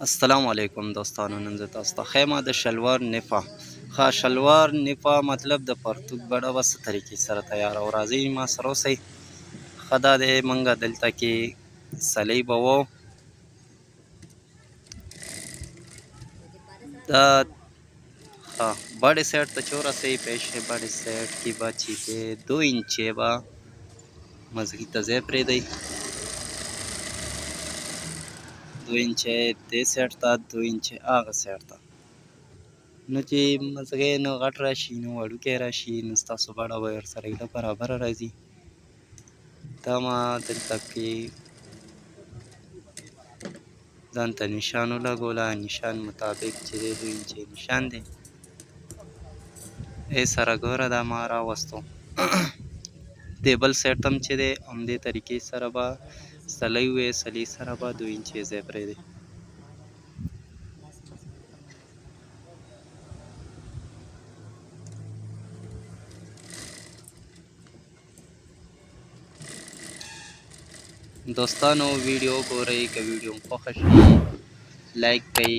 السلام علیکم دوستانو، نن زه تاسو ته ښیم د شلوار نفا. شلوار نفا مطلب د پرتوګ بڼه به څه طریقې سره تیاروو. راځئ ما سره اوسئ. ښه دا دی موږ دلته کې سلۍ به وو. دا बड़े सेट तो चोरा से ही पेश है. बड़े सेट की बाची के 2 इंच बा मजगी तजे प्रे दी 2 इंच दे सेट था 2 इंच आगा सेट था. نو چې مزغې نو غټ راشي نو وړوکی راشي نو ستاسو بڼه به ورسره ایله برابره راځي. دا ما دلته کې ځان ته نشان ولګوله. نشان مطابق چې دی 2 انچې نشان دی. ای سره ګوره دا ما راوستو. د بل سیټ هم چې دی همدې طریقې سره به سلۍ وې. سلۍ سره به 2 انچې ځای پرېږدي. دوستانو ویډیو ګورئ. که ویډیو مو خوښه شي لایک کړئ،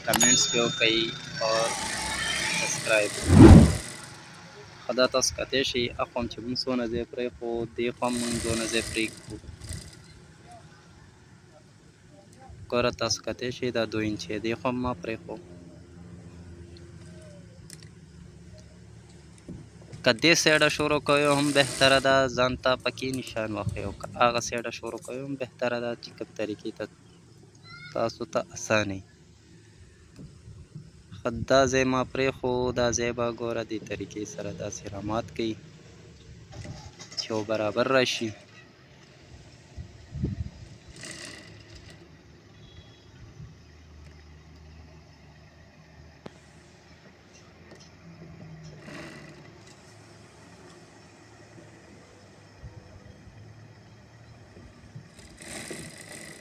کمنټس پې وکړئ او سبسکرایب. ښه دا تاسو کتی شئ اخوا هم چې موږ څونه ځای پرېښود دې خوا هم موږ دونه ځای پرېږدو. ګوره تاسو کتی شئ دا 2 انچې دې خوا هم ما پرېښود. که دې سایډه شروع کوئ هم بهتره ده، ځان ته پکې نشان وښیو. که هغه سایډه شروع کوئ هم بهتره ده چې کوم طریقې ته تاسو ته اسانه وي. ښه دا ځای ما پرېښود. دا ځای به ګوره دې طریقې سره داسې رامات کړئ چې یو برابر راشي.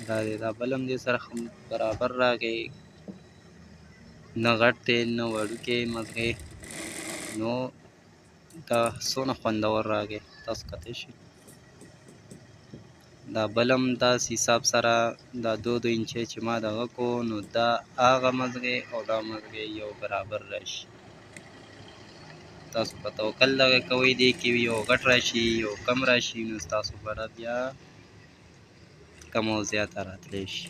دا دی دا بل هم دې سره برابر راغی. نه غټ دی نه وړوکی مزغې. نو دا څونه خوندور راغی تاسو کتی شئ. دا بل هم داسې حساب سره دا 2 انچې چې ما دغه کو نو دا هغه مزغې او دا مزغې یو برابر راشي. تاسو په توکل دغه کوئ. دې کې یو غټ راشي یو کم راشي نو ستاسو بڼه بیا کم او زیاته راتلی شي.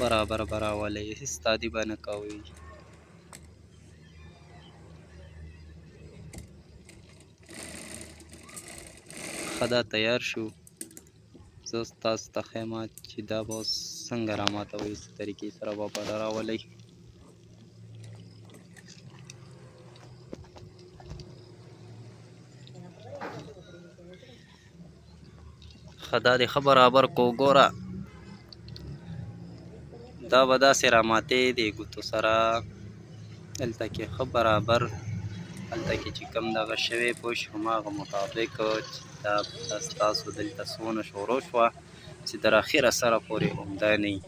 برابر به راولئ، هېڅ تادي به نه کوئ. ښه دا تیار شو. زه تاسو ته ښیم چې دا به اوس څنګه راماتوئ، څه طریقې سره به بڼه راولئ. ښه دا دې ښه برابر کو. ګوره دا به داسې راماتې د ګوتو سره دلته کې ښه برابر. هلته کې چې کوم دغه شوی پوه شو هماغه مطابق دا ستاسو دلته څونه شروع شوه چې تر اخره سره پورې عمده نه وي.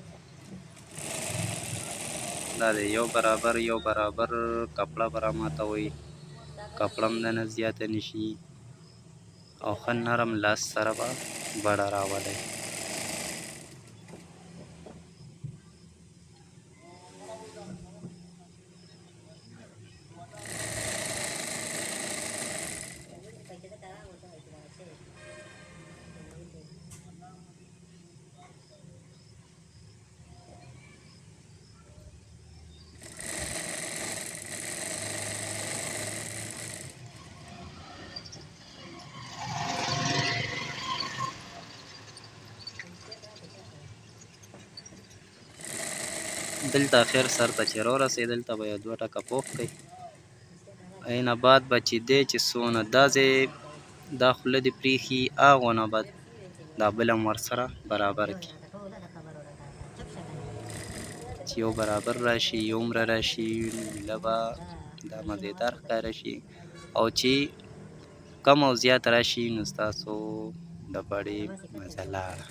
دا دی یو برابر یو برابر کپړه به راماتوئ. کپړه هم دنه زیاته نه شي او ښه نرم لاس سره به بڼه راولئ. دلته اخر سر ته چې راورسئ دلته به یو 2 ټکه پوښ کړئ. اینه بعد به چې دی چې څونه دا ځای دا خوله دې پرېښي هغو نه بعد دا بل هم ورسره برابر کړي چې یو برابر راشي یو عمره راشي. ایله به دا مزېدار ښکاره شي او چې کم او زیات راشي نو ستاسو د بڼې مزه لاړه.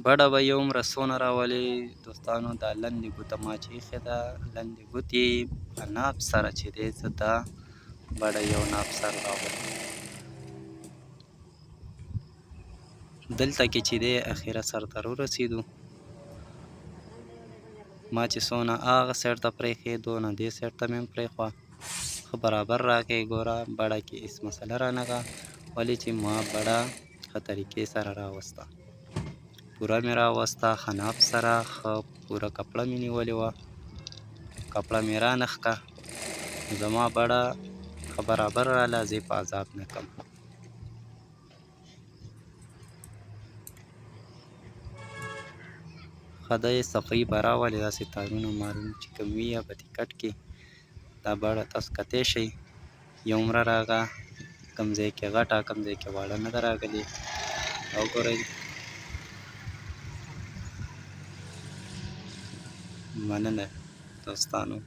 بډه به یې هومره څونه راولي دوستانو. دا لنډې ګوته ما چې ایښې ده، لنډې ګوتې په ناب سره چې دی زه دا بډه یو ناب سر راولم. دلته کې چې دی اخیره سر ته ورسېدو. ما چې څونه هغه سایډ ته پرېښې دونه دې سایډ ته مې هم پرېښوه. ښه برابر راکړې. ګوره بډه کې هېڅ مسله رانغله، ولې چې ما بډه ښه طریقې سره راوسته، پوره مې راوسته ښه ناب سره. ښه پوره کپړه مې نیولې وه، کپړه مې رانښکه. زما بډه ښه برابر راله، زه یې په عذاب نه کړم. ښه دی صفایي به راولې، داسې تارونه مارونه چې کوم وي یا په ټیکټ کې دا بډه تاسو کتی شئ. یو عمره راغله، کوم ځای کې غټه کوم ځای کې واړه نه ده راغلې. او ګورئ مننه دوستانو.